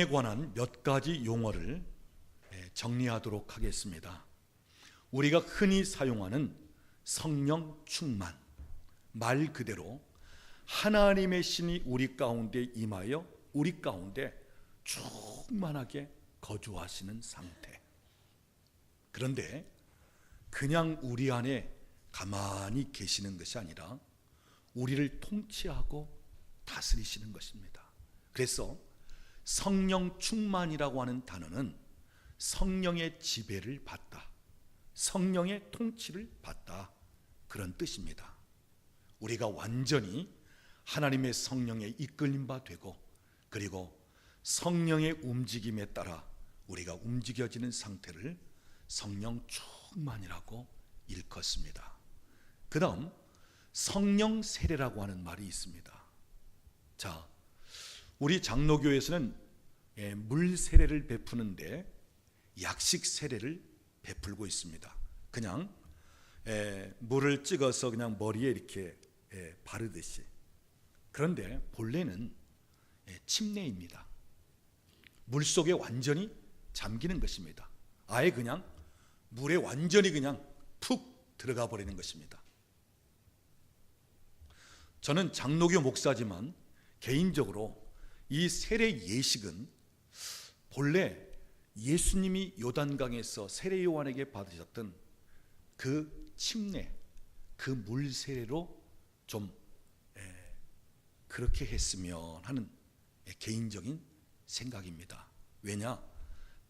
성령에 관한 몇 가지 용어를 정리하도록 하겠습니다. 우리가 흔히 사용하는 성령 충만, 말 그대로 하나님의 신이 우리 가운데 임하여 우리 가운데 충만하게 거주하시는 상태. 그런데 그냥 우리 안에 가만히 계시는 것이 아니라 우리를 통치하고 다스리시는 것입니다. 그래서 성령 충만이라고 하는 단어는 성령의 지배를 받다, 성령의 통치를 받다, 그런 뜻입니다. 우리가 완전히 하나님의 성령에 이끌림 바 되고, 그리고 성령의 움직임에 따라 우리가 움직여지는 상태를 성령 충만이라고 일컫습니다. 그 다음 성령 세례라고 하는 말이 있습니다. 자, 우리 장로교에서는 물 세례를 베푸는데 약식 세례를 베풀고 있습니다. 그냥 물을 찍어서 그냥 머리에 이렇게 바르듯이. 그런데 본래는 침례입니다. 물 속에 완전히 잠기는 것입니다. 아예 그냥 물에 완전히 그냥 푹 들어가 버리는 것입니다. 저는 장로교 목사지만 개인적으로 이 세례 예식은 본래 예수님이 요단강에서 세례 요한에게 받으셨던 그 침례, 그 물 세례로 좀 그렇게 했으면 하는 개인적인 생각입니다. 왜냐?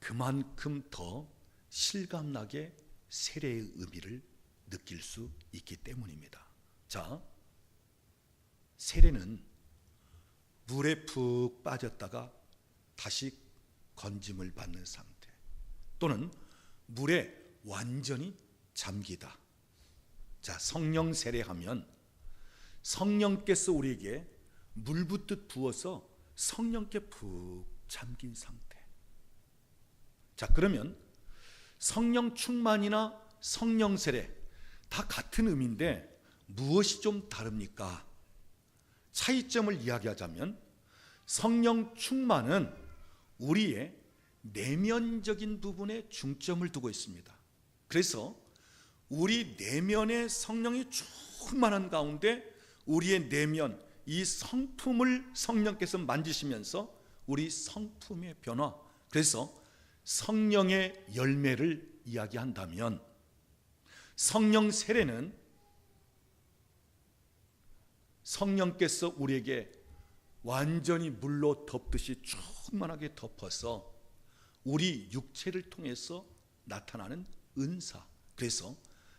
그만큼 더 실감나게 세례의 의미를 느낄 수 있기 때문입니다. 자, 세례는 물에 푹 빠졌다가 다시 건짐을 받는 상태, 또는 물에 완전히 잠기다. 자, 성령 세례하면 성령께서 우리에게 물 붓듯 부어서 성령께 푹 잠긴 상태. 자, 그러면 성령 충만이나 성령 세례 다 같은 의미인데 무엇이 좀 다릅니까? 차이점을 이야기하자면 성령 충만은 우리의 내면적인 부분에 중점을 두고 있습니다. 그래서 우리 내면의 성령이 충만한 가운데 우리의 내면, 이 성품을 성령께서 만지시면서 우리 성품의 변화, 그래서 성령의 열매를 이야기한다면, 성령 세례는 성령께서 우리에게 완전히 물로 덮듯이 충만하게 덮어서 우리 육체를 통해서 나타나는 은사, 그래서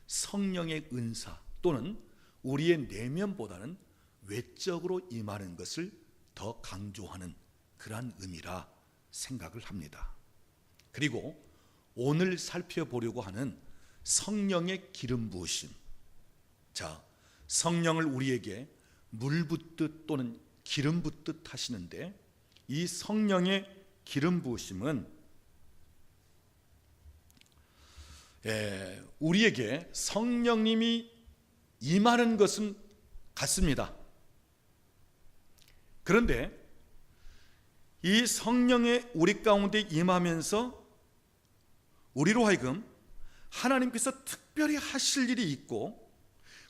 성령의 은사 또는 우리의 내면보다는 외적으로 임하는 것을 더 강조하는 그러한 의미라 생각을 합니다. 그리고 오늘 살펴보려고 하는 성령의 기름 부으심. 자, 성령을 우리에게 물 붓듯 또는 기름 붓듯 하시는데, 이 성령의 기름 부으심은 우리에게 성령님이 임하는 것은 같습니다. 그런데 이 성령의 우리 가운데 임하면서 우리로 하여금 하나님께서 특별히 하실 일이 있고,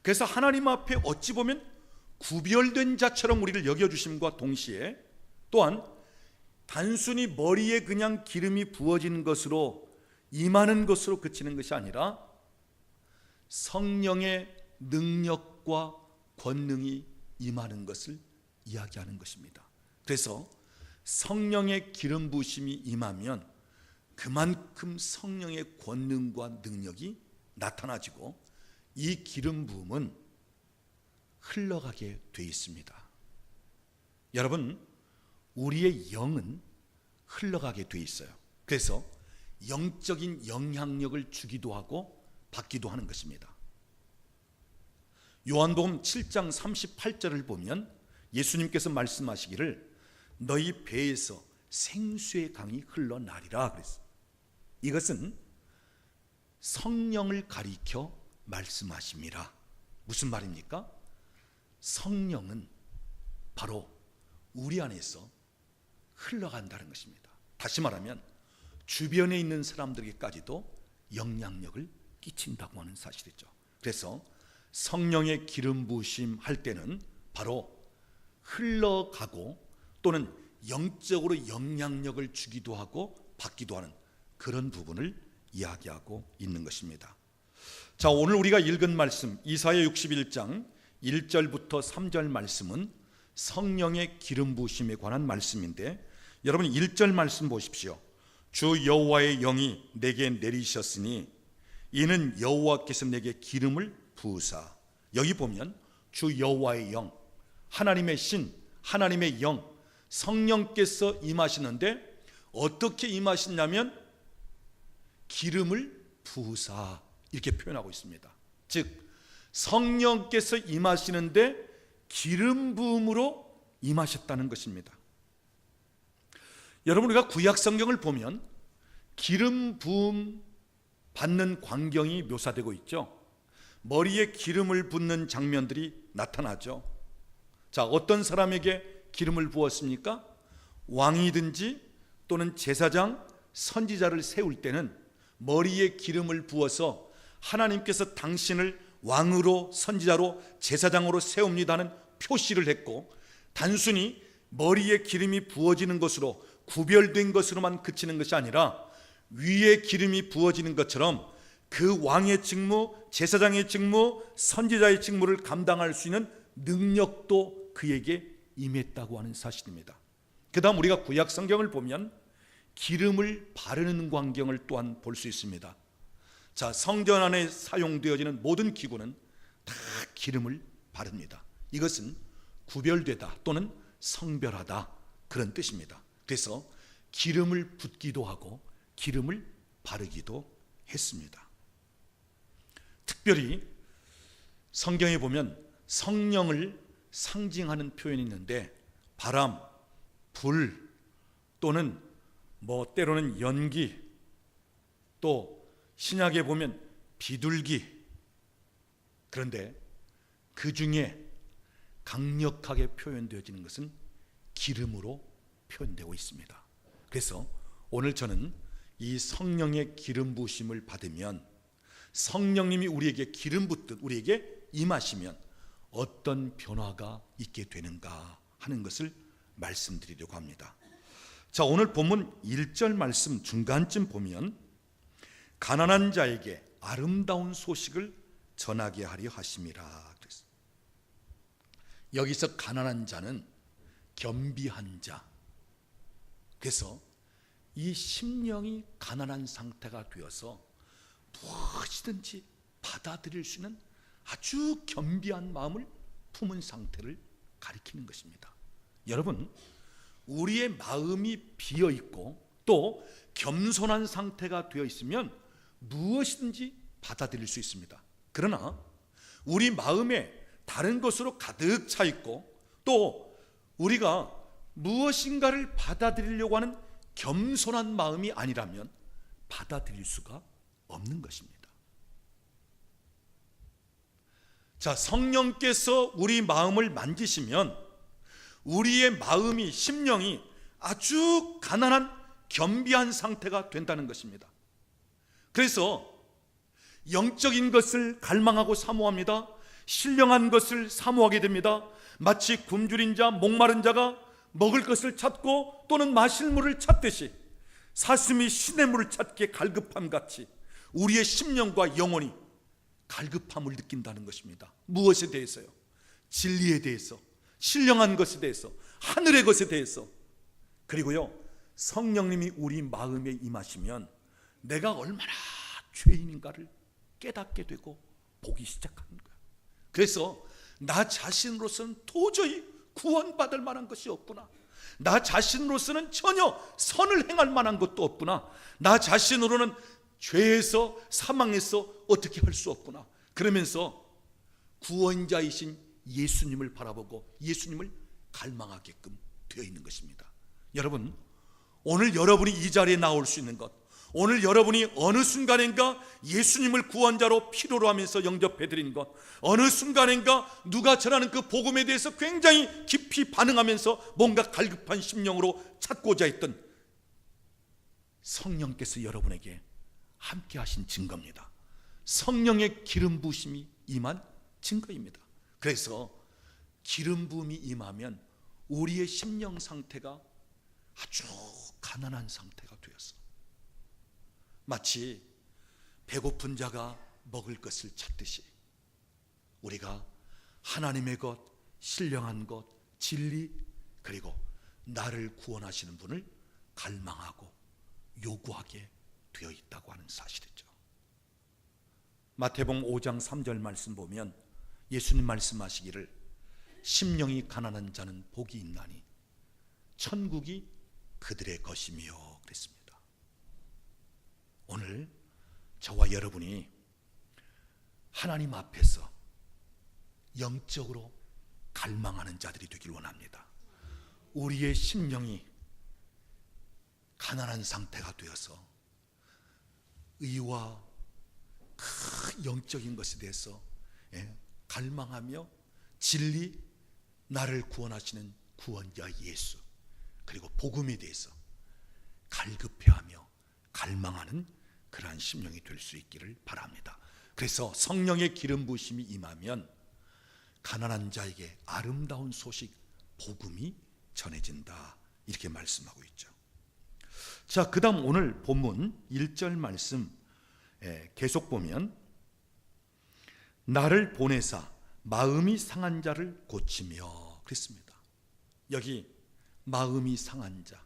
그래서 하나님 앞에 어찌 보면 구별된 자처럼 우리를 여겨주심과 동시에 또한 단순히 머리에 그냥 기름이 부어지는 것으로 임하는 것으로 그치는 것이 아니라 성령의 능력과 권능이 임하는 것을 이야기하는 것입니다. 그래서 성령의 기름 부으심이 임하면 그만큼 성령의 권능과 능력이 나타나지고 이 기름 부음은 흘러가게 돼 있습니다. 여러분, 우리의 영은 흘러가게 돼 있어요. 그래서 영적인 영향력을 주기도 하고 받기도 하는 것입니다. 요한복음 7장 38절을 보면 예수님께서 말씀하시기를 너희 배에서 생수의 강이 흘러나리라 그랬어요. 이것은 성령을 가리켜 말씀하심이라. 무슨 말입니까? 성령은 바로 우리 안에서 흘러간다는 것입니다. 다시 말하면 주변에 있는 사람들에게까지도 영향력을 끼친다고 하는 사실이죠. 그래서 성령의 기름 부으심 할 때는 바로 흘러가고 또는 영적으로 영향력을 주기도 하고 받기도 하는 그런 부분을 이야기하고 있는 것입니다. 자, 오늘 우리가 읽은 말씀 이사야 61장 1절부터 3절 말씀은 성령의 기름 부으심에 관한 말씀인데, 여러분 1절 말씀 보십시오. 주 여호와의 영이 내게 내리셨으니 이는 여호와께서 내게 기름을 부으사. 여기 보면 주 여호와의 영, 하나님의 신, 하나님의 영, 성령께서 임하시는데 어떻게 임하시냐면 기름을 부으사 이렇게 표현하고 있습니다. 즉 성령께서 임하시는데 기름 부음으로 임하셨다는 것입니다. 여러분, 우리가 구약 성경을 보면 기름 부음 받는 광경이 묘사되고 있죠. 머리에 기름을 붓는 장면들이 나타나죠. 자, 어떤 사람에게 기름을 부었습니까? 왕이든지 또는 제사장, 선지자를 세울 때는 머리에 기름을 부어서 하나님께서 당신을 왕으로, 선지자로, 제사장으로 세웁니다는 표시를 했고, 단순히 머리에 기름이 부어지는 것으로 구별된 것으로만 그치는 것이 아니라 위에 기름이 부어지는 것처럼 그 왕의 직무, 제사장의 직무, 선지자의 직무를 감당할 수 있는 능력도 그에게 임했다고 하는 사실입니다. 그 다음 우리가 구약 성경을 보면 기름을 바르는 광경을 또한 볼 수 있습니다. 자, 성전 안에 사용되어지는 모든 기구는 다 기름을 바릅니다. 이것은 구별되다 또는 성별하다 그런 뜻입니다. 그래서 기름을 붓기도 하고 기름을 바르기도 했습니다. 특별히 성경에 보면 성령을 상징하는 표현이 있는데 바람, 불 또는 때로는 연기, 또 신약에 보면 비둘기, 그런데 그 중에 강력하게 표현되어지는 것은 기름으로 표현되고 있습니다. 그래서 오늘 저는 이 성령의 기름 부으심을 받으면 성령님이 우리에게 기름 붓듯 우리에게 임하시면 어떤 변화가 있게 되는가 하는 것을 말씀드리려고 합니다. 자, 오늘 본문 1절 말씀 중간쯤 보면 가난한 자에게 아름다운 소식을 전하게 하려 하심이라 그랬어요. 여기서 가난한 자는 겸비한 자, 그래서 이 심령이 가난한 상태가 되어서 무엇이든지 받아들일 수 있는 아주 겸비한 마음을 품은 상태를 가리키는 것입니다. 여러분, 우리의 마음이 비어 있고 또 겸손한 상태가 되어 있으면 무엇이든지 받아들일 수 있습니다. 그러나 우리 마음에 다른 것으로 가득 차 있고 또 우리가 무엇인가를 받아들이려고 하는 겸손한 마음이 아니라면 받아들일 수가 없는 것입니다. 자, 성령께서 우리 마음을 만지시면 우리의 마음이, 심령이 아주 가난한 겸비한 상태가 된다는 것입니다. 그래서 영적인 것을 갈망하고 사모합니다. 신령한 것을 사모하게 됩니다. 마치 굶주린 자, 목마른 자가 먹을 것을 찾고 또는 마실 물을 찾듯이 사슴이 신의 물을 찾기에 갈급함 같이 우리의 심령과 영혼이 갈급함을 느낀다는 것입니다. 무엇에 대해서요? 진리에 대해서, 신령한 것에 대해서, 하늘의 것에 대해서. 그리고요, 성령님이 우리 마음에 임하시면 내가 얼마나 죄인인가를 깨닫게 되고 보기 시작하는 거예요. 그래서 나 자신으로서는 도저히 구원받을 만한 것이 없구나, 나 자신으로서는 전혀 선을 행할 만한 것도 없구나, 나 자신으로는 죄에서 사망에서 어떻게 할 수 없구나, 그러면서 구원자이신 예수님을 바라보고 예수님을 갈망하게끔 되어 있는 것입니다. 여러분, 오늘 여러분이 이 자리에 나올 수 있는 것, 오늘 여러분이 어느 순간인가 예수님을 구원자로 필요로 하면서 영접해드린 것, 어느 순간인가 누가 전하는 그 복음에 대해서 굉장히 깊이 반응하면서 뭔가 갈급한 심령으로 찾고자 했던 성령께서 여러분에게 함께 하신 증거입니다. 성령의 기름 부으심이 임한 증거입니다. 그래서 기름 부음이 임하면 우리의 심령 상태가 아주 가난한 상태가 되었어. 마치 배고픈 자가 먹을 것을 찾듯이 우리가 하나님의 것, 신령한 것, 진리, 그리고 나를 구원하시는 분을 갈망하고 요구하게 되어 있다고 하는 사실이죠. 마태복음 5장 3절 말씀 보면 예수님 말씀하시기를 심령이 가난한 자는 복이 있나니 천국이 그들의 것이며 그랬습니다. 오늘 저와 여러분이 하나님 앞에서 영적으로 갈망하는 자들이 되길 원합니다. 우리의 심령이 가난한 상태가 되어서 의와 그 영적인 것에 대해서 갈망하며 진리, 나를 구원하시는 구원자 예수, 그리고 복음에 대해서 갈급해하며 갈망하는 그러한 심령이 될 수 있기를 바랍니다. 그래서 성령의 기름 부으심이 임하면 가난한 자에게 아름다운 소식, 복음이 전해진다, 이렇게 말씀하고 있죠. 자, 그 다음 오늘 본문 1절 말씀 계속 보면 나를 보내사 마음이 상한 자를 고치며 그랬습니다. 여기 마음이 상한 자,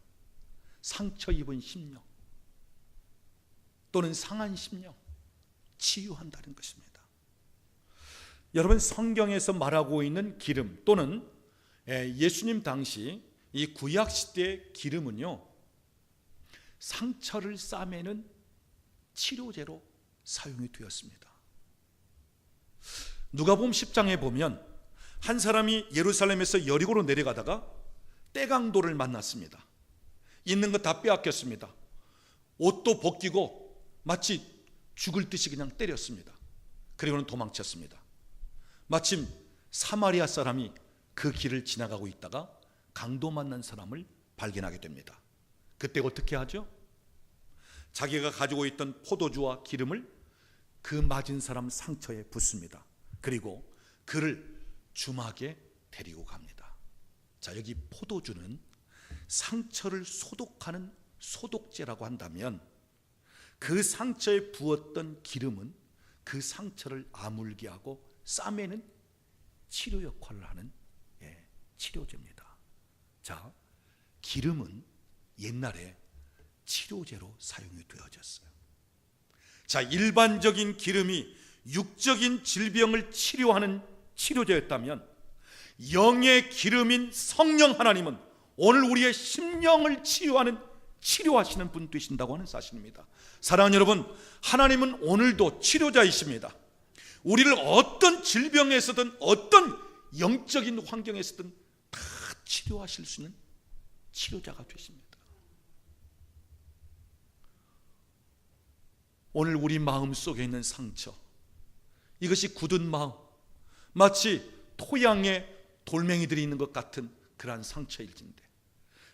상처 입은 심령 또는 상한 심령 치유한다는 것입니다. 여러분, 성경에서 말하고 있는 기름 또는 예수님 당시 이 구약 시대의 기름은요, 상처를 싸매는 치료제로 사용이 되었습니다. 누가복음 10장에 보면 한 사람이 예루살렘에서 여리고로 내려가다가 떼강도를 만났습니다. 있는 것 다 빼앗겼습니다. 옷도 벗기고 마치 죽을 듯이 그냥 때렸습니다. 그리고는 도망쳤습니다. 마침 사마리아 사람이 그 길을 지나가고 있다가 강도 만난 사람을 발견하게 됩니다. 그때 어떻게 하죠? 자기가 가지고 있던 포도주와 기름을 그 맞은 사람 상처에 붓습니다. 그리고 그를 주막에 데리고 갑니다. 자, 여기 포도주는 상처를 소독하는 소독제라고 한다면 그 상처에 부었던 기름은 그 상처를 아물게 하고 싸매는 치료 역할을 하는 치료제입니다. 자, 기름은 옛날에 치료제로 사용이 되어졌어요. 자, 일반적인 기름이 육적인 질병을 치료하는 치료제였다면 영의 기름인 성령 하나님은 오늘 우리의 심령을 치유하는 치료하시는 분 되신다고 하는 사실입니다. 사랑하는 여러분, 하나님은 오늘도 치료자이십니다. 우리를 어떤 질병에서든 어떤 영적인 환경에서든 다 치료하실 수 있는 치료자가 되십니다. 오늘 우리 마음 속에 있는 상처, 이것이 굳은 마음, 마치 토양에 돌멩이들이 있는 것 같은 그러한 상처일진데,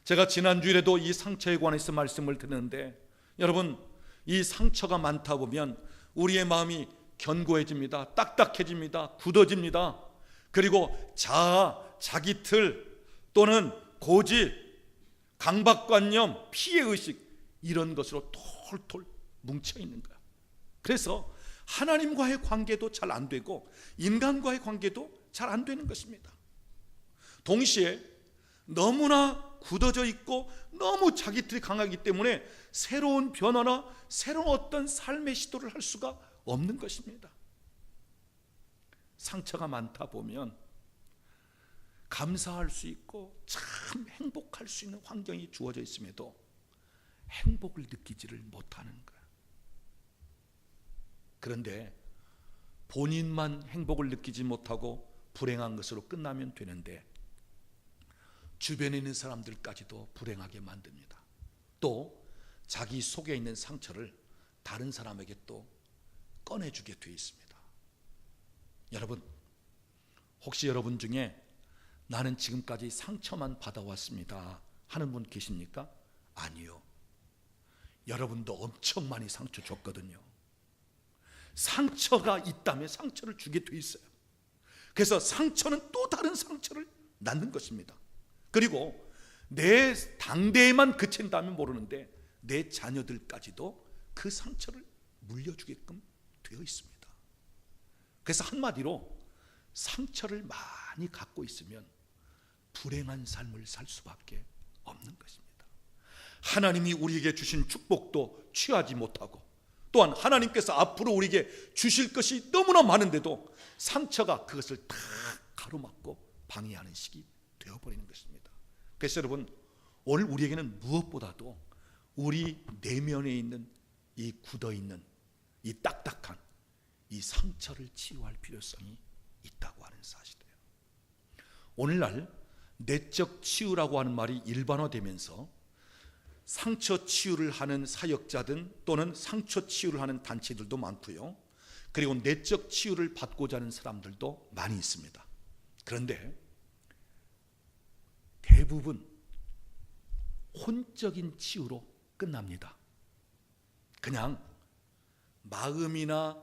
제가 지난주일에도 이 상처에 관해서 말씀을 드렸는데, 여러분, 이 상처가 많다 보면 우리의 마음이 견고해집니다. 딱딱해집니다. 굳어집니다. 그리고 자아, 자기 틀 또는 고집, 강박관념, 피해의식, 이런 것으로 톨톨 뭉쳐있는 거야. 그래서 하나님과의 관계도 잘 안 되고 인간과의 관계도 잘 안 되는 것입니다. 동시에 너무나 굳어져 있고 너무 자기 틀이 강하기 때문에 새로운 변화나 새로운 어떤 삶의 시도를 할 수가 없는 것입니다. 상처가 많다 보면 감사할 수 있고 참 행복할 수 있는 환경이 주어져 있음에도 행복을 느끼지를 못하는 거예요. 그런데 본인만 행복을 느끼지 못하고 불행한 것으로 끝나면 되는데 주변에 있는 사람들까지도 불행하게 만듭니다. 또 자기 속에 있는 상처를 다른 사람에게 또 꺼내주게 되어 있습니다. 여러분, 혹시 여러분 중에 나는 지금까지 상처만 받아왔습니다 하는 분 계십니까? 아니요. 여러분도 엄청 많이 상처 줬거든요. 상처가 있다면 상처를 주게 돼 있어요. 그래서 상처는 또 다른 상처를 낳는 것입니다. 그리고 내 당대에만 그친다면 모르는데 내 자녀들까지도 그 상처를 물려주게끔 되어 있습니다. 그래서 한마디로 상처를 많이 갖고 있으면 불행한 삶을 살 수밖에 없는 것입니다. 하나님이 우리에게 주신 축복도 취하지 못하고, 또한 하나님께서 앞으로 우리에게 주실 것이 너무나 많은데도 상처가 그것을 다 가로막고 방해하는 식이 되어버리는 것입니다. 그래서 여러분, 오늘 우리에게는 무엇보다도 우리 내면에 있는 이 굳어있는 이 딱딱한 이 상처를 치유할 필요성이 있다고 하는 사실이에요. 오늘날 내적 치유라고 하는 말이 일반화되면서 상처 치유를 하는 사역자든 또는 상처 치유를 하는 단체들도 많고요. 그리고 내적 치유를 받고자 하는 사람들도 많이 있습니다. 그런데 대부분 혼적인 치유로 끝납니다. 그냥 마음이나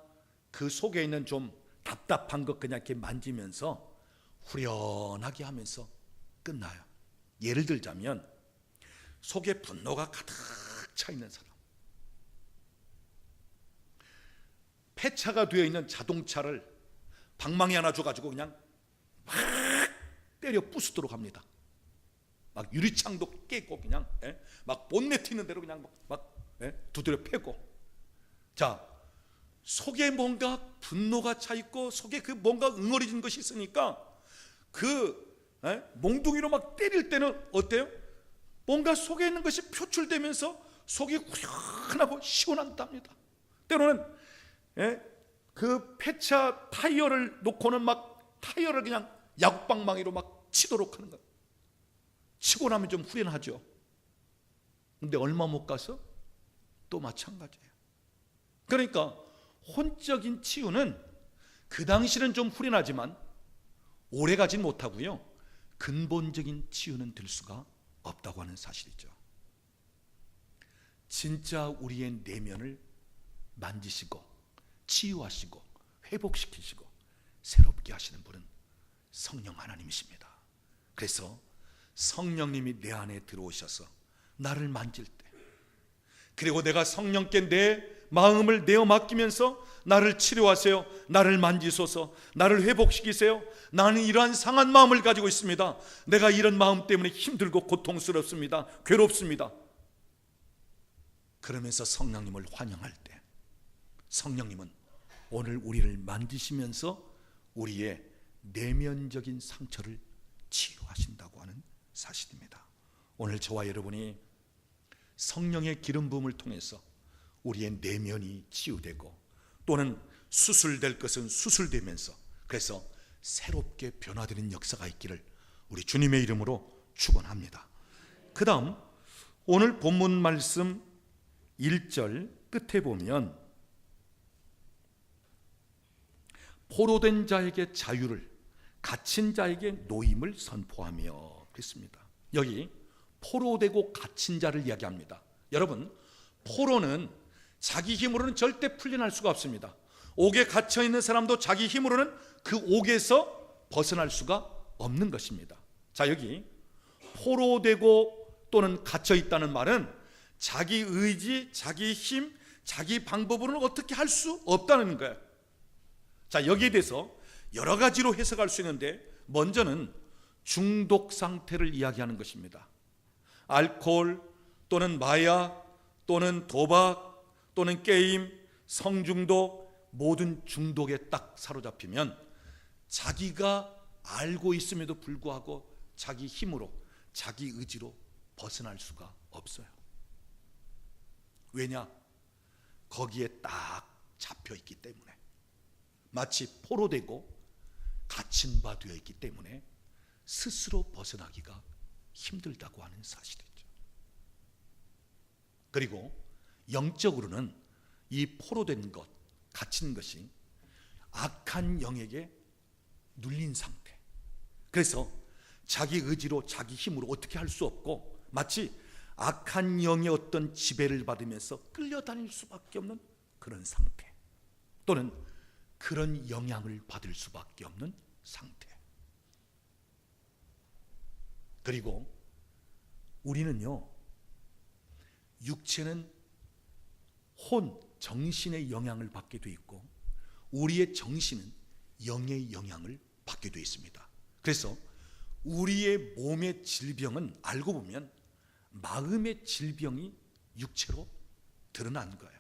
그 속에 있는 좀 답답한 것 그냥 이렇게 만지면서 후련하게 하면서 끝나요. 예를 들자면 속에 분노가 가득 차 있는 사람, 폐차가 되어 있는 자동차를 방망이 하나 줘가지고 그냥 막 때려 부수도록 합니다. 막 유리창도 깨고 그냥 막 본네트 있는 대로 그냥 막 두드려 패고, 자, 속에 뭔가 분노가 차 있고 속에 그 뭔가 응어리진 것이 있으니까 그 몽둥이로 막 때릴 때는 어때요? 뭔가 속에 있는 것이 표출되면서 속이 후련하고 시원한답니다. 때로는 그 폐차 타이어를 놓고는 막 타이어를 그냥 야구방망이로 막 치도록 하는 거예요. 치고 나면 좀 후련하죠. 근데 얼마 못 가서 또 마찬가지예요. 그러니까 혼적인 치유는 그 당시는 좀 후련하지만 오래 가진 못하고요, 근본적인 치유는 될 수가 없다고 하는 사실이죠. 진짜 우리의 내면을 만지시고 치유하시고 회복시키시고 새롭게 하시는 분은 성령 하나님이십니다. 그래서 성령님이 내 안에 들어오셔서 나를 만질 때, 그리고 내가 성령께 내 마음을 내어 맡기면서 나를 치료하세요, 나를 만지소서, 나를 회복시키세요, 나는 이러한 상한 마음을 가지고 있습니다, 내가 이런 마음 때문에 힘들고 고통스럽습니다, 괴롭습니다. 그러면서 성령님을 환영할 때 성령님은 오늘 우리를 만지시면서 우리의 내면적인 상처를 치유하신다고 하는 사실입니다. 오늘 저와 여러분이 성령의 기름 부음을 통해서 우리의 내면이 치유되고 또는 수술될 것은 수술되면서 그래서 새롭게 변화되는 역사가 있기를 우리 주님의 이름으로 축원합니다. 그 다음 오늘 본문 말씀 1절 끝에 보면 포로된 자에게 자유를, 갇힌 자에게 노임을 선포하며 그랬습니다. 여기 포로되고 갇힌 자를 이야기합니다. 여러분, 포로는 자기 힘으로는 절대 풀려날 수가 없습니다. 옥에 갇혀 있는 사람도 자기 힘으로는 그 옥에서 벗어날 수가 없는 것입니다. 자, 여기 포로되고 또는 갇혀 있다는 말은 자기 의지, 자기 힘, 자기 방법으로는 어떻게 할 수 없다는 거예요. 자, 여기에 대해서 여러 가지로 해석할 수 있는데 먼저는 중독 상태를 이야기하는 것입니다. 알코올 또는 마약 또는 도박 또는 게임, 성중독, 모든 중독에 딱 사로잡히면 자기가 알고 있음에도 불구하고 자기 힘으로, 자기 의지로 벗어날 수가 없어요. 왜냐? 거기에 딱 잡혀 있기 때문에, 마치 포로되고 갇힌 바 되어 있기 때문에 스스로 벗어나기가 힘들다고 하는 사실이죠. 그리고 영적으로는 이 포로된 것, 갇힌 것이 악한 영에게 눌린 상태, 그래서 자기 의지로 자기 힘으로 어떻게 할 수 없고 마치 악한 영의 어떤 지배를 받으면서 끌려다닐 수밖에 없는 그런 상태, 또는 그런 영향을 받을 수밖에 없는 상태. 그리고 우리는요, 육체는 정신의 영향을 받게 돼 있고, 우리의 정신은 영의 영향을 받게 돼 있습니다. 그래서 우리의 몸의 질병은 알고 보면 마음의 질병이 육체로 드러나는 거예요.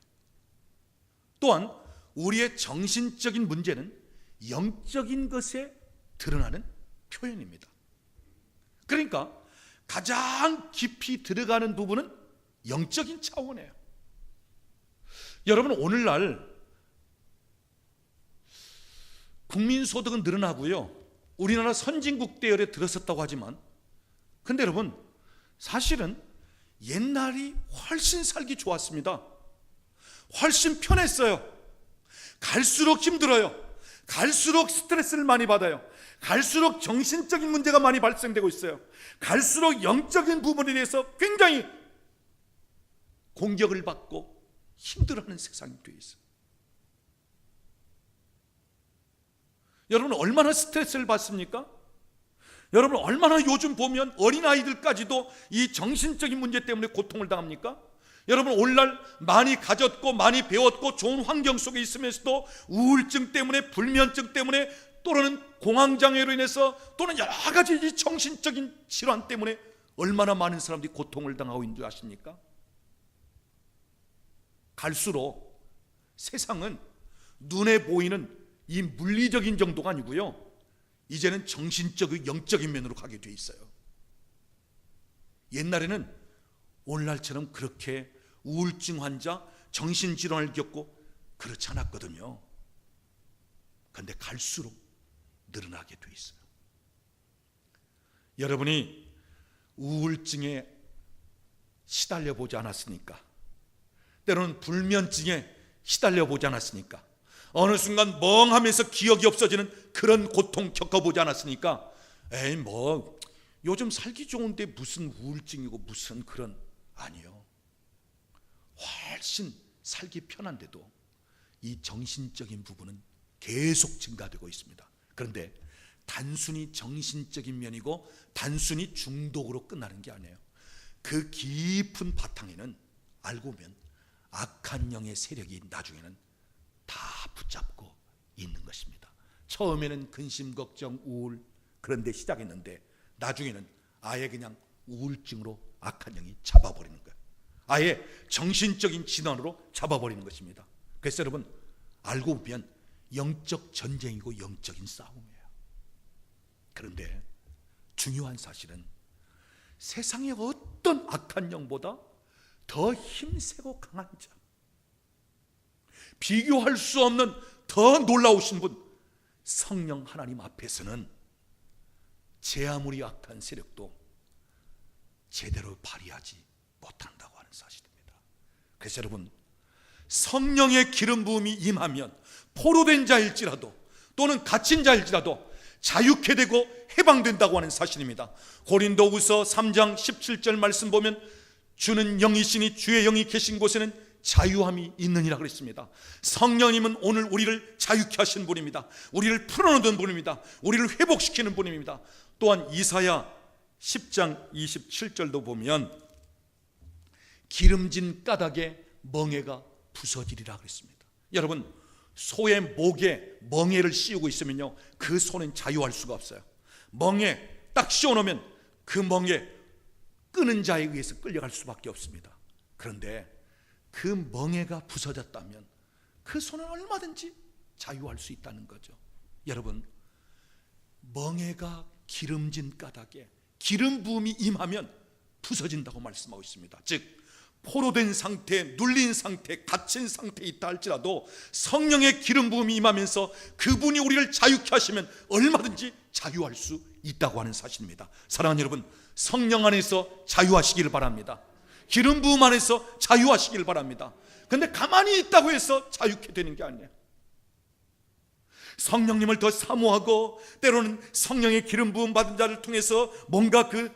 또한 우리의 정신적인 문제는 영적인 것에 드러나는 표현입니다. 그러니까 가장 깊이 들어가는 부분은 영적인 차원이에요. 여러분, 오늘날 국민소득은 늘어나고요, 우리나라 선진국 대열에 들어섰다고 하지만, 근데 여러분, 사실은 옛날이 훨씬 살기 좋았습니다. 훨씬 편했어요. 갈수록 힘들어요. 갈수록 스트레스를 많이 받아요. 갈수록 정신적인 문제가 많이 발생되고 있어요. 갈수록 영적인 부분에 대해서 굉장히 공격을 받고 힘들어하는 세상이 되어 있어요. 여러분, 얼마나 스트레스를 받습니까? 여러분, 얼마나 요즘 보면 어린아이들까지도 이 정신적인 문제 때문에 고통을 당합니까? 여러분, 오늘날 많이 가졌고 많이 배웠고 좋은 환경 속에 있으면서도 우울증 때문에, 불면증 때문에, 또는 공황장애로 인해서, 또는 여러 가지 이 정신적인 질환 때문에 얼마나 많은 사람들이 고통을 당하고 있는 줄 아십니까? 갈수록 세상은 눈에 보이는 이 물리적인 정도가 아니고요, 이제는 정신적인, 영적인 면으로 가게 돼 있어요. 옛날에는 오늘날처럼 그렇게 우울증 환자, 정신질환을 겪고 그렇지 않았거든요. 그런데 갈수록 늘어나게 돼 있어요. 여러분이 우울증에 시달려 보지 않았습니까? 때로는 불면증에 시달려 보지 않았습니까? 어느 순간 멍하면서 기억이 없어지는 그런 고통 겪어보지 않았습니까? 에이, 뭐 요즘 살기 좋은데 무슨 우울증이고 무슨 그런, 아니요. 훨씬 살기 편한데도 이 정신적인 부분은 계속 증가되고 있습니다. 그런데 단순히 정신적인 면이고 단순히 중독으로 끝나는 게 아니에요. 그 깊은 바탕에는 알고 보면 악한 영의 세력이 나중에는 다 붙잡고 있는 것입니다. 처음에는 근심, 걱정, 우울, 그런데 시작했는데 나중에는 아예 그냥 우울증으로 악한 영이 잡아버리는 거예요. 아예 정신적인 진환으로 잡아버리는 것입니다. 그래서 여러분, 알고 보면 영적 전쟁이고 영적인 싸움이에요. 그런데 중요한 사실은 세상의 어떤 악한 영보다 더 힘세고 강한 자, 비교할 수 없는 더 놀라우신 분, 성령 하나님 앞에서는 제 아무리 악한 세력도 제대로 발휘하지 못한다고 하는 사실입니다. 그래서 여러분, 성령의 기름 부음이 임하면 포로된 자일지라도 또는 갇힌 자일지라도 자유케 되고 해방된다고 하는 사실입니다. 고린도후서 3장 17절 말씀 보면 주는 영이시니 주의 영이 계신 곳에는 자유함이 있느니라 그랬습니다. 성령님은 오늘 우리를 자유케 하신 분입니다. 우리를 풀어놓는 분입니다. 우리를 회복시키는 분입니다. 또한 이사야 10장 27절도 보면 기름진 까닭에 멍에가 부서지리라 그랬습니다. 여러분, 소의 목에 멍에를 씌우고 있으면요, 그 소는 자유할 수가 없어요. 멍에 딱 씌워놓으면 그 멍에 끄는 자에 의해서 끌려갈 수밖에 없습니다. 그런데 그 멍에가 부서졌다면 그 소는 얼마든지 자유할 수 있다는 거죠. 여러분, 멍에가 기름진 까닭에 기름 부음이 임하면 부서진다고 말씀하고 있습니다. 즉, 포로된 상태, 눌린 상태, 갇힌 상태에 있다 할지라도 성령의 기름 부음이 임하면서 그분이 우리를 자유케 하시면 얼마든지 자유할 수 있다고 하는 사실입니다. 사랑하는 여러분, 성령 안에서 자유하시기를 바랍니다. 기름 부음 안에서 자유하시기를 바랍니다. 그런데 가만히 있다고 해서 자유케 되는 게 아니에요. 성령님을 더 사모하고 때로는 성령의 기름 부음 받은 자를 통해서 뭔가 그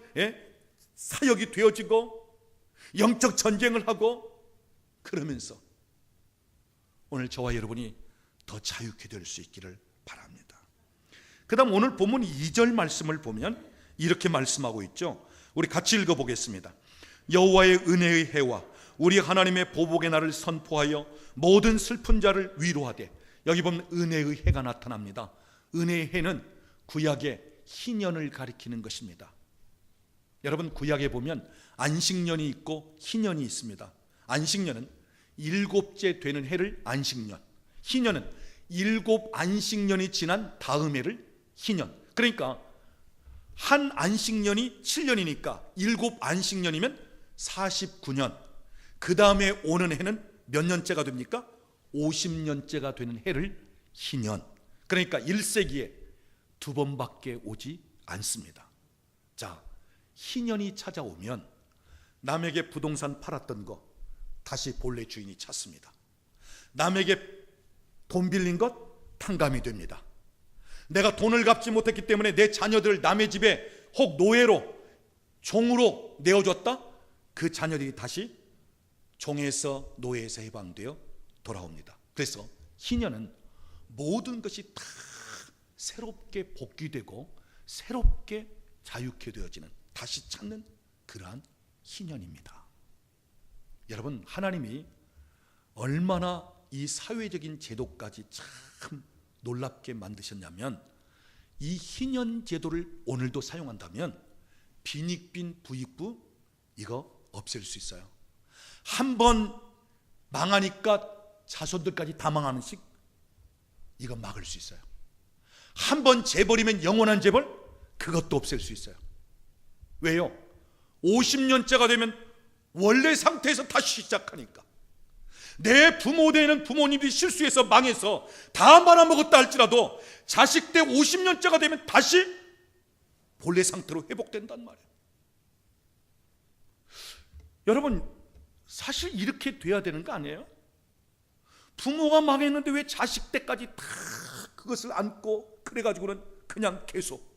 사역이 되어지고 영적 전쟁을 하고 그러면서 오늘 저와 여러분이 더 자유케 될 수 있기를 바랍니다. 그 다음 오늘 본문 2절 말씀을 보면 이렇게 말씀하고 있죠. 우리 같이 읽어보겠습니다. 여호와의 은혜의 해와 우리 하나님의 보복의 날을 선포하여 모든 슬픈 자를 위로하되. 여기 보면 은혜의 해가 나타납니다. 은혜의 해는 구약의 희년을 가리키는 것입니다. 여러분, 구약에 보면 안식년이 있고 희년이 있습니다. 안식년은 7째 되는 해를 안식년, 희년은 7 안식년이 지난 다음 해를 희년. 그러니까 한 안식년이 7년이니까 7 안식년이면 49년, 그 다음에 오는 해는 몇 년째가 됩니까? 50년째가 되는 해를 희년. 그러니까 1세기에 2번밖에 오지 않습니다. 자, 희년이 찾아오면 남에게 부동산 팔았던 거 다시 본래 주인이 찾습니다. 남에게 돈 빌린 것 탕감이 됩니다. 내가 돈을 갚지 못했기 때문에 내 자녀들을 남의 집에 혹 노예로, 종으로 내어줬다? 그 자녀들이 다시 종에서, 노예에서 해방되어 돌아옵니다. 그래서 희년은 모든 것이 다 새롭게 복귀되고 새롭게 자유케 되어지는, 다시 찾는 그러한 희년입니다. 여러분, 하나님이 얼마나 이 사회적인 제도까지 참 놀랍게 만드셨냐면, 이 희년 제도를 오늘도 사용한다면 빈익빈 부익부 이거 없앨 수 있어요. 한번 망하니까 자손들까지 다 망하는 식, 이거 막을 수 있어요. 한번 재벌이면 영원한 재벌, 그것도 없앨 수 있어요. 왜요? 50년째가 되면 원래 상태에서 다시 시작하니까. 내 부모 대에는 부모님들이 실수해서 망해서 다 말아먹었다 할지라도 자식 때 50년째가 되면 다시 본래 상태로 회복된단 말이에요. 여러분, 사실 이렇게 돼야 되는 거 아니에요? 부모가 망했는데 왜 자식 때까지 다 그것을 안고 그래가지고는 그냥 계속.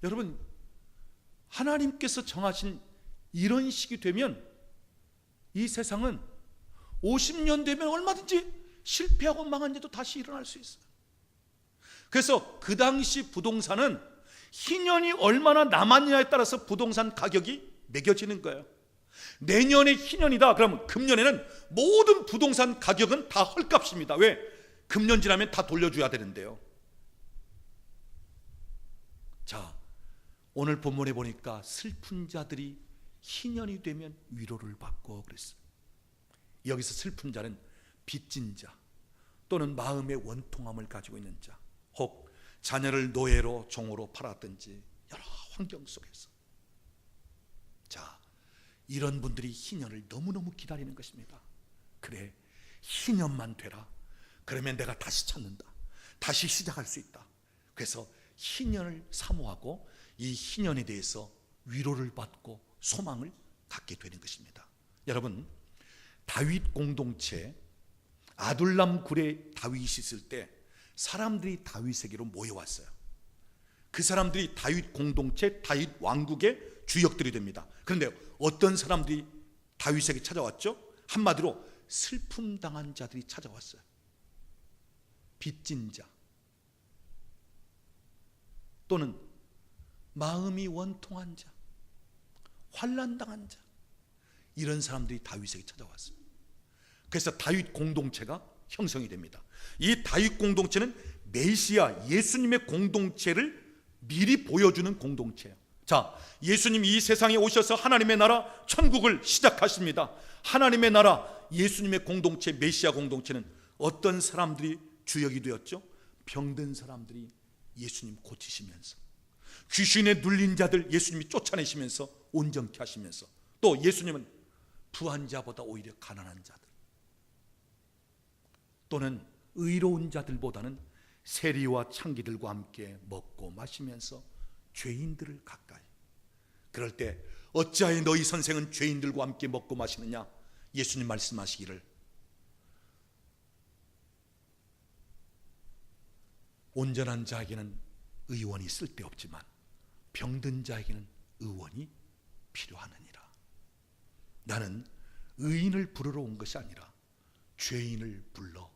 여러분, 하나님께서 정하신 이런 시기 되면 이 세상은 50년 되면 얼마든지 실패하고 망한 일도 다시 일어날 수 있어요. 그래서 그 당시 부동산은 희년이 얼마나 남았냐에 따라서 부동산 가격이 매겨지는 거예요. 내년에 희년이다 그러면 금년에는 모든 부동산 가격은 다 헐값입니다. 왜? 금년 지나면 다 돌려줘야 되는데요. 자, 오늘 본문에 보니까 슬픈 자들이 희년이 되면 위로를 받고 그랬어요. 여기서 슬픈 자는 빚진 자, 또는 마음의 원통함을 가지고 있는 자, 혹 자녀를 노예로, 종으로 팔았든지 여러 환경 속에서. 자, 이런 분들이 희년을 너무너무 기다리는 것입니다. 그래, 희년만 되라. 그러면 내가 다시 찾는다. 다시 시작할 수 있다. 그래서 희년을 사모하고 이 희년에 대해서 위로를 받고 소망을 갖게 되는 것입니다. 여러분, 다윗 공동체, 아둘람 굴에 다윗이 있을 때 사람들이 다윗에게로 모여왔어요. 그 사람들이 다윗 공동체, 다윗 왕국의 주역들이 됩니다. 그런데 어떤 사람들이 다윗에게 찾아왔죠? 한마디로 슬픔 당한 자들이 찾아왔어요. 빚진 자, 또는 마음이 원통한 자, 환난 당한 자, 이런 사람들이 다윗에게 찾아왔어요. 그래서 다윗 공동체가 형성이 됩니다. 이 다윗 공동체는 메시아 예수님의 공동체를 미리 보여주는 공동체예요. 자, 예수님이 이 세상에 오셔서 하나님의 나라 천국을 시작하십니다. 하나님의 나라 예수님의 공동체, 메시아 공동체는 어떤 사람들이 주역이 되었죠? 병든 사람들이 예수님 고치시면서, 귀신에 눌린 자들 예수님이 쫓아내시면서 온전케 하시면서, 또 예수님은 부한 자보다 오히려 가난한 자들, 또는 의로운 자들보다는 세리와 창기들과 함께 먹고 마시면서 죄인들을 가까이. 그럴 때 어찌하여 너희 선생은 죄인들과 함께 먹고 마시느냐? 예수님 말씀하시기를 온전한 자에게는 의원이 쓸데없지만 병든 자에게는 의원이 필요하느니라. 나는 의인을 부르러 온 것이 아니라 죄인을 불러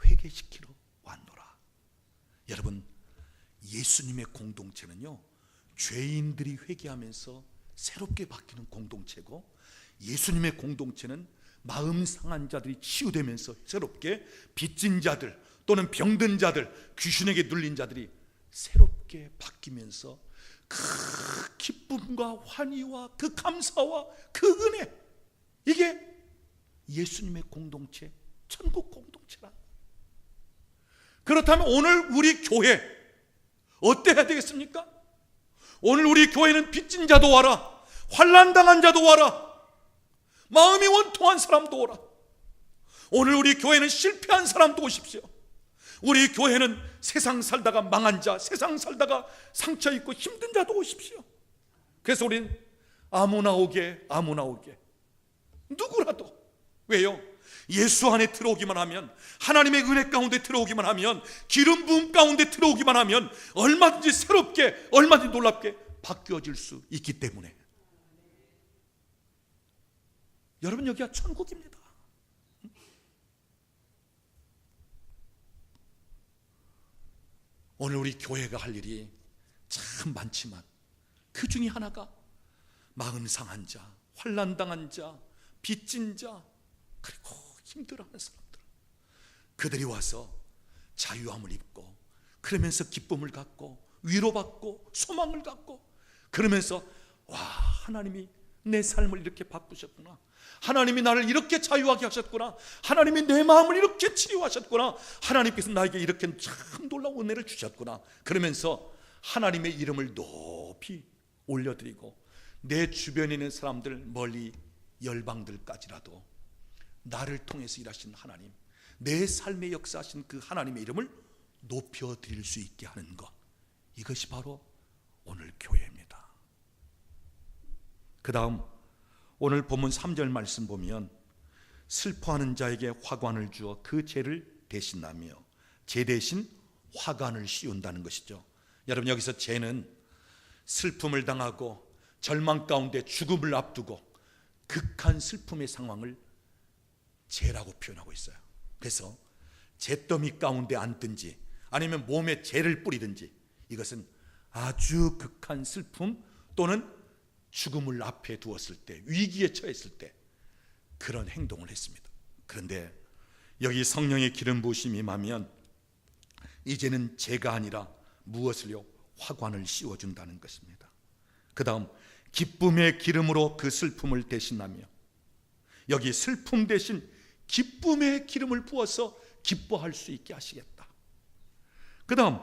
회개시키러 왔노라. 여러분, 예수님의 공동체는요, 죄인들이 회개하면서 새롭게 바뀌는 공동체고, 예수님의 공동체는 마음 상한 자들이 치유되면서 새롭게 빚진 자들 또는 병든 자들, 귀신에게 눌린 자들이 새롭게 바뀌면서 그 기쁨과 환희와 그 감사와 그 은혜, 이게 예수님의 공동체, 천국 공동체라. 그렇다면 오늘 우리 교회 어때야 되겠습니까? 오늘 우리 교회는 빚진 자도 와라, 환난당한 자도 와라, 마음이 원통한 사람도 오라. 오늘 우리 교회는 실패한 사람도 오십시오. 우리 교회는 세상 살다가 망한 자, 세상 살다가 상처 있고 힘든 자도 오십시오. 그래서 우리는 아무나 오게, 아무나 오게, 누구라도. 왜요? 예수 안에 들어오기만 하면, 하나님의 은혜 가운데 들어오기만 하면, 기름 부음 가운데 들어오기만 하면 얼마든지 새롭게, 얼마든지 놀랍게 바뀌어질 수 있기 때문에. 여러분, 여기가 천국입니다. 오늘 우리 교회가 할 일이 참 많지만 그 중에 하나가 마음 상한 자, 환난당한 자, 빚진 자, 그리고 힘들어하는 사람들, 그들이 와서 자유함을 입고, 그러면서 기쁨을 갖고 위로받고 소망을 갖고, 그러면서 와, 하나님이 내 삶을 이렇게 바꾸셨구나, 하나님이 나를 이렇게 자유하게 하셨구나, 하나님이 내 마음을 이렇게 치유하셨구나, 하나님께서 나에게 이렇게 참 놀라운 은혜를 주셨구나, 그러면서 하나님의 이름을 높이 올려드리고, 내 주변에 있는 사람들, 멀리 열방들까지라도 나를 통해서 일하신 하나님, 내 삶에 역사하신 그 하나님의 이름을 높여드릴 수 있게 하는 것, 이것이 바로 오늘 교회입니다. 그 다음 오늘 본문 3절 말씀 보면, 슬퍼하는 자에게 화관을 주어 그 죄를 대신하며 죄 대신 화관을 씌운다는 것이죠. 여러분, 여기서 죄는 슬픔을 당하고 절망 가운데 죽음을 앞두고 극한 슬픔의 상황을 죄라고 표현하고 있어요. 그래서 잿더미 가운데 앉든지 아니면 몸에 죄를 뿌리든지, 이것은 아주 극한 슬픔 또는 죽음을 앞에 두었을 때, 위기에 처했을 때 그런 행동을 했습니다. 그런데 여기 성령의 기름 부으심이 임하면 이제는 죄가 아니라 무엇을요? 화관을 씌워준다는 것입니다. 그 다음 기쁨의 기름으로 그 슬픔을 대신하며, 여기 슬픔 대신 기쁨의 기름을 부어서 기뻐할 수 있게 하시겠다. 그 다음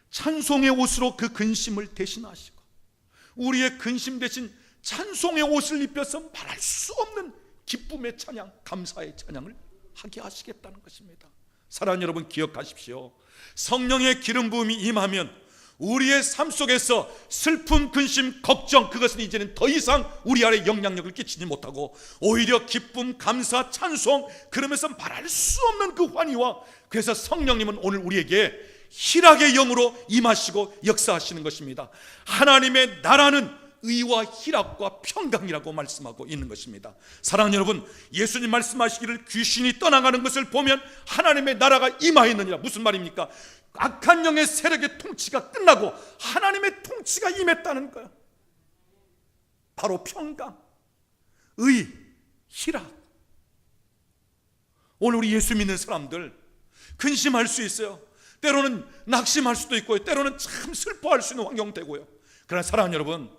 찬송의 옷으로 그 근심을 대신하시고, 우리의 근심 대신 찬송의 옷을 입혀서 말할 수 없는 기쁨의 찬양, 감사의 찬양을 하게 하시겠다는 것입니다. 사랑하는 여러분, 기억하십시오. 성령의 기름 부음이 임하면 우리의 삶 속에서 슬픔, 근심, 걱정, 그것은 이제는 더 이상 우리 안에 영향력을 끼치지 못하고, 오히려 기쁨, 감사, 찬송, 그러면서 말할 수 없는 그 환희와, 그래서 성령님은 오늘 우리에게 희락의 영으로 임하시고 역사하시는 것입니다. 하나님의 나라는 의와 희락과 평강이라고 말씀하고 있는 것입니다. 사랑하는 여러분, 예수님 말씀하시기를 귀신이 떠나가는 것을 보면 하나님의 나라가 임하였느니라. 무슨 말입니까? 악한 영의 세력의 통치가 끝나고 하나님의 통치가 임했다는 거예요. 바로 평강, 의, 희락. 오늘 우리 예수 믿는 사람들 근심할 수 있어요. 때로는 낙심할 수도 있고요, 때로는 참 슬퍼할 수 있는 환경 되고요. 그러나 사랑하는 여러분,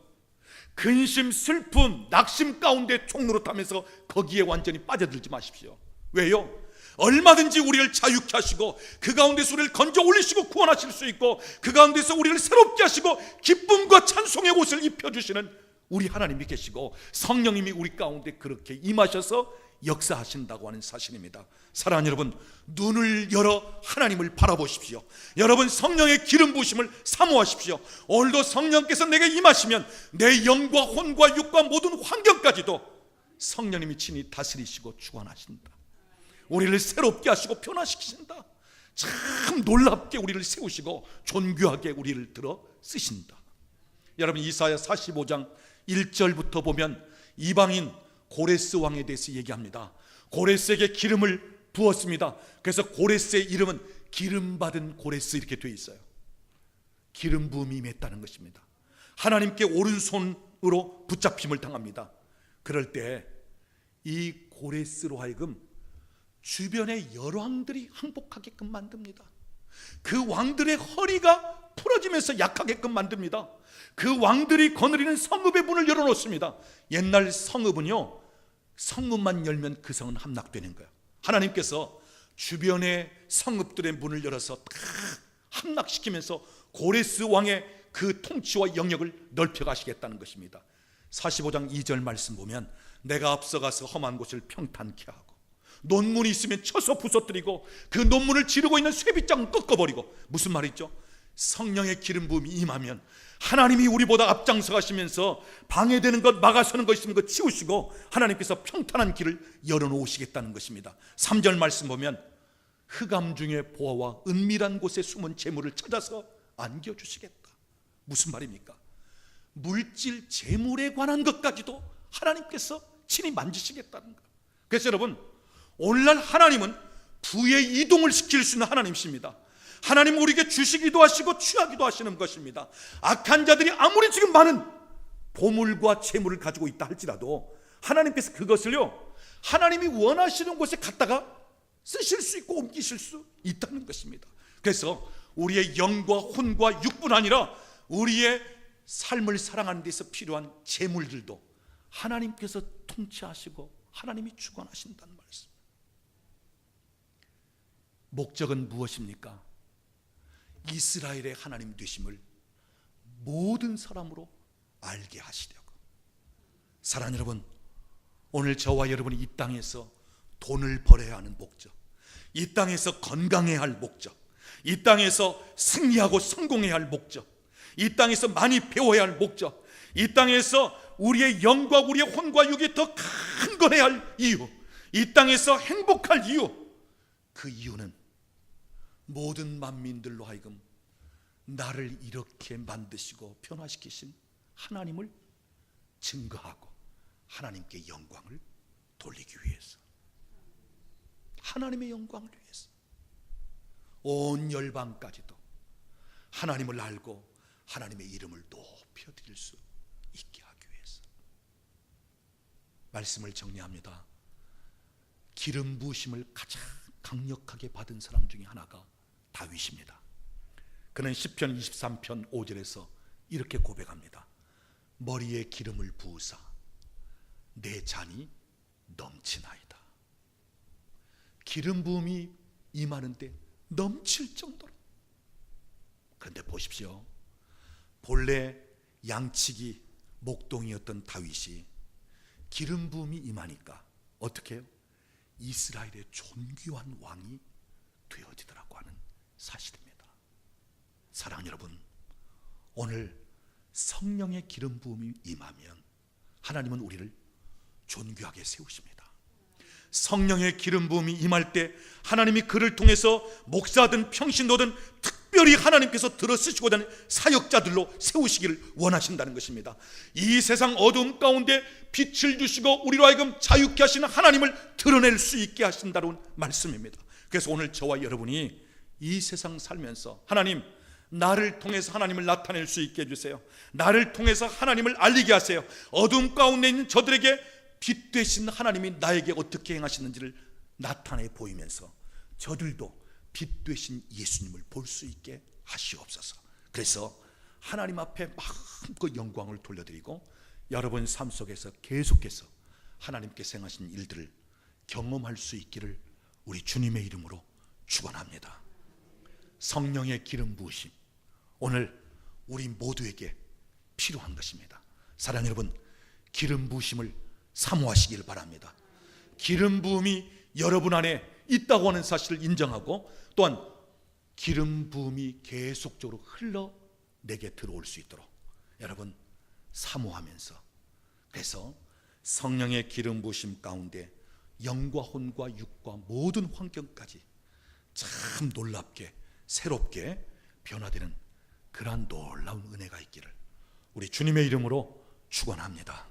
근심, 슬픔, 낙심 가운데 총노릇하면서 거기에 완전히 빠져들지 마십시오. 왜요? 얼마든지 우리를 자유케 하시고 그 가운데서 우리를 건져 올리시고 구원하실 수 있고, 그 가운데서 우리를 새롭게 하시고 기쁨과 찬송의 옷을 입혀주시는 우리 하나님이 계시고, 성령님이 우리 가운데 그렇게 임하셔서 역사하신다고 하는 사실입니다. 사랑하는 여러분, 눈을 열어 하나님을 바라보십시오. 여러분, 성령의 기름 부으심을 사모하십시오. 오늘도 성령께서 내게 임하시면 내 영과 혼과 육과 모든 환경까지도 성령님이 친히 다스리시고 주관하신다. 우리를 새롭게 하시고 변화시키신다. 참 놀랍게 우리를 세우시고 존귀하게 우리를 들어 쓰신다. 여러분, 이사야 45장 1절부터 보면 이방인 고레스 왕에 대해서 얘기합니다. 고레스에게 기름을 부었습니다. 그래서 고레스의 이름은 기름 받은 고레스 이렇게 되어 있어요. 기름 부음이 임했다는 것입니다. 하나님께 오른손으로 붙잡힘을 당합니다. 그럴 때 이 고레스로 하여금 주변의 여러 왕들이 항복하게끔 만듭니다. 그 왕들의 허리가 풀어지면서 약하게끔 만듭니다. 그 왕들이 거느리는 성읍의 문을 열어놓습니다. 옛날 성읍은요, 성문만 열면 그 성은 함락되는 거예요. 하나님께서 주변의 성읍들의 문을 열어서 다 함락시키면서 고레스 왕의 그 통치와 영역을 넓혀가시겠다는 것입니다. 45장 2절 말씀 보면 내가 앞서가서 험한 곳을 평탄케 하고 논문이 있으면 쳐서 부서뜨리고 그 논문을 지르고 있는 쇠빗장은 꺾어버리고. 무슨 말이죠? 성령의 기름 부음이 임하면 하나님이 우리보다 앞장서 가시면서 방해되는 것, 막아서는 것 있으면 그거 치우시고 하나님께서 평탄한 길을 열어놓으시겠다는 것입니다. 3절 말씀 보면 흑암 중에 보아와 은밀한 곳에 숨은 재물을 찾아서 안겨주시겠다. 무슨 말입니까? 물질 재물에 관한 것까지도 하나님께서 친히 만지시겠다는 것. 그래서 여러분, 오늘날 하나님은 부의 이동을 시킬 수 있는 하나님이십니다. 하나님은 우리에게 주시기도 하시고 취하기도 하시는 것입니다. 악한 자들이 아무리 지금 많은 보물과 재물을 가지고 있다 할지라도 하나님께서 그것을요, 하나님이 원하시는 곳에 갖다가 쓰실 수 있고 옮기실 수 있다는 것입니다. 그래서 우리의 영과 혼과 육뿐 아니라 우리의 삶을 살아가는 데서 필요한 재물들도 하나님께서 통치하시고 하나님이 주관하신다는 말씀. 목적은 무엇입니까? 이스라엘의 하나님 되심을 모든 사람으로 알게 하시려고. 사랑하는 여러분, 오늘 저와 여러분이 이 땅에서 돈을 벌어야 하는 목적, 이 땅에서 건강해야 할 목적, 이 땅에서 승리하고 성공해야 할 목적, 이 땅에서 많이 배워야 할 목적, 이 땅에서 우리의 영과 우리의 혼과 육이 더 강건해야 할 이유, 이 땅에서 행복할 이유, 그 이유는 모든 만민들로 하여금 나를 이렇게 만드시고 변화시키신 하나님을 증거하고 하나님께 영광을 돌리기 위해서, 하나님의 영광을 위해서 온 열방까지도 하나님을 알고 하나님의 이름을 높여드릴 수 있게 하기 위해서. 말씀을 정리합니다. 기름 부으심을 가장 강력하게 받은 사람 중에 하나가 다윗입니다. 그는 시편 23편 5절에서 이렇게 고백합니다. 머리에 기름을 부으사 내 잔이 넘치나이다. 기름 부음이 임하는데 넘칠 정도로. 그런데 보십시오, 본래 양치기 목동이었던 다윗이 기름 부음이 임하니까 어떻게 해요? 이스라엘의 존귀한 왕이 되어지더라고 하는 사실입니다. 사랑하는 여러분, 오늘 성령의 기름 부음이 임하면 하나님은 우리를 존귀하게 세우십니다. 성령의 기름 부음이 임할 때 하나님이 그를 통해서 목사든 평신도든 특별히 하나님께서 들어쓰시고자 하는 사역자들로 세우시기를 원하신다는 것입니다. 이 세상 어두움 가운데 빛을 주시고 우리로 하여금 자유케 하시는 하나님을 드러낼 수 있게 하신다는 말씀입니다. 그래서 오늘 저와 여러분이 이 세상 살면서 하나님, 나를 통해서 하나님을 나타낼 수 있게 해주세요. 나를 통해서 하나님을 알리게 하세요. 어두움 가운데 있는 저들에게 빛 되신 하나님이 나에게 어떻게 행하시는지를 나타내 보이면서 저들도 빛 되신 예수님을 볼 수 있게 하시옵소서. 그래서 하나님 앞에 마음껏 영광을 돌려드리고 여러분 삶 속에서 계속해서 하나님께서 행하신 일들을 경험할 수 있기를 우리 주님의 이름으로 축원합니다. 성령의 기름 부으심, 오늘 우리 모두에게 필요한 것입니다. 사랑하는 여러분, 기름 부으심을 사모하시기를 바랍니다. 기름 부음이 여러분 안에 있다고 하는 사실을 인정하고 또한 기름 부음이 계속적으로 흘러 내게 들어올 수 있도록 여러분 사모하면서, 그래서 성령의 기름 부으심 가운데 영과 혼과 육과 모든 환경까지 참 놀랍게 새롭게 변화되는 그러한 놀라운 은혜가 있기를 우리 주님의 이름으로 축원합니다.